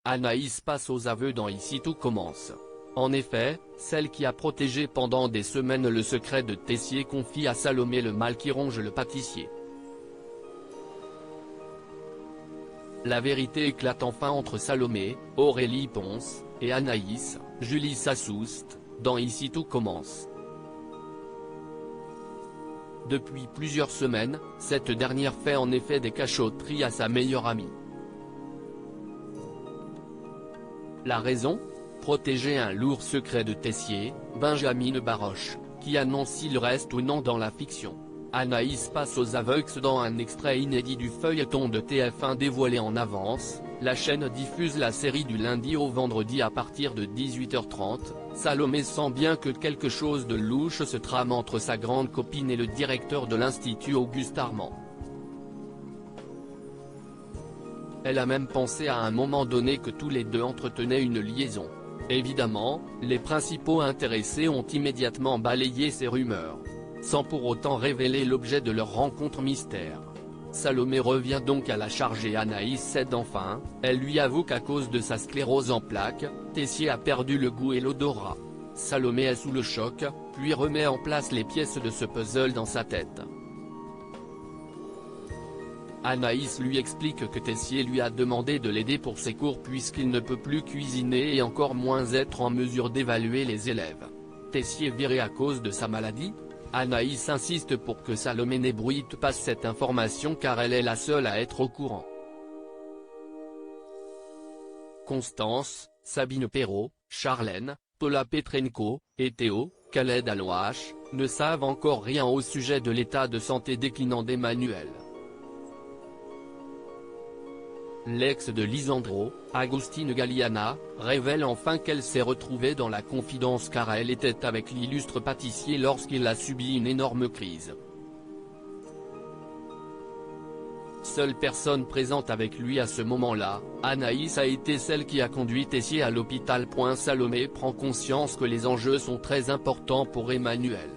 Anaïs passe aux aveux dans Ici tout commence. En effet, celle qui a protégé pendant des semaines le secret de Tessier confie à Salomé le mal qui ronge le pâtissier. La vérité éclate enfin entre Salomé, Aurélie Ponce, et Anaïs, Julie Sassoust, dans Ici tout commence. Depuis plusieurs semaines, cette dernière fait en effet des cachotteries à sa meilleure amie. La raison ? Protéger un lourd secret de Tessier, Benjamin Baroche, qui annonce s'il reste ou non dans la fiction. Anaïs passe aux aveux dans un extrait inédit du feuilleton de TF1 dévoilé en avance. La chaîne diffuse la série du lundi au vendredi à partir de 18h30, Salomé sent bien que quelque chose de louche se trame entre sa grande copine et le directeur de l'Institut Auguste Armand. Elle a même pensé à un moment donné que tous les deux entretenaient une liaison. Évidemment, les principaux intéressés ont immédiatement balayé ces rumeurs, sans pour autant révéler l'objet de leur rencontre mystère. Salomé revient donc à la charge et Anaïs cède enfin, elle lui avoue qu'à cause de sa sclérose en plaques, Tessier a perdu le goût et l'odorat. Salomé est sous le choc, puis remet en place les pièces de ce puzzle dans sa tête. Anaïs lui explique que Tessier lui a demandé de l'aider pour ses cours puisqu'il ne peut plus cuisiner et encore moins être en mesure d'évaluer les élèves. Tessier viré à cause de sa maladie ? Anaïs insiste pour que Salomé n'ébruite pas cette information car elle est la seule à être au courant. Constance, Sabine Perrault, Charlène, Paula Petrenko, et Théo, Khaled Alouache, ne savent encore rien au sujet de l'état de santé déclinant d'Emmanuel. L'ex de Lisandro, Agustine Galliana, révèle enfin qu'elle s'est retrouvée dans la confidence car elle était avec l'illustre pâtissier lorsqu'il a subi une énorme crise. Seule personne présente avec lui à ce moment-là, Anaïs a été celle qui a conduit Tessier à l'hôpital. Salomé prend conscience que les enjeux sont très importants pour Emmanuel.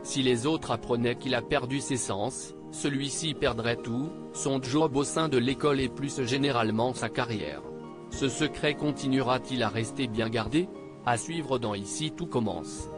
Si les autres apprenaient qu'il a perdu ses sens, celui-ci perdrait tout, son job au sein de l'école et plus généralement sa carrière. Ce secret continuera-t-il à rester bien gardé ? À suivre dans Ici tout commence.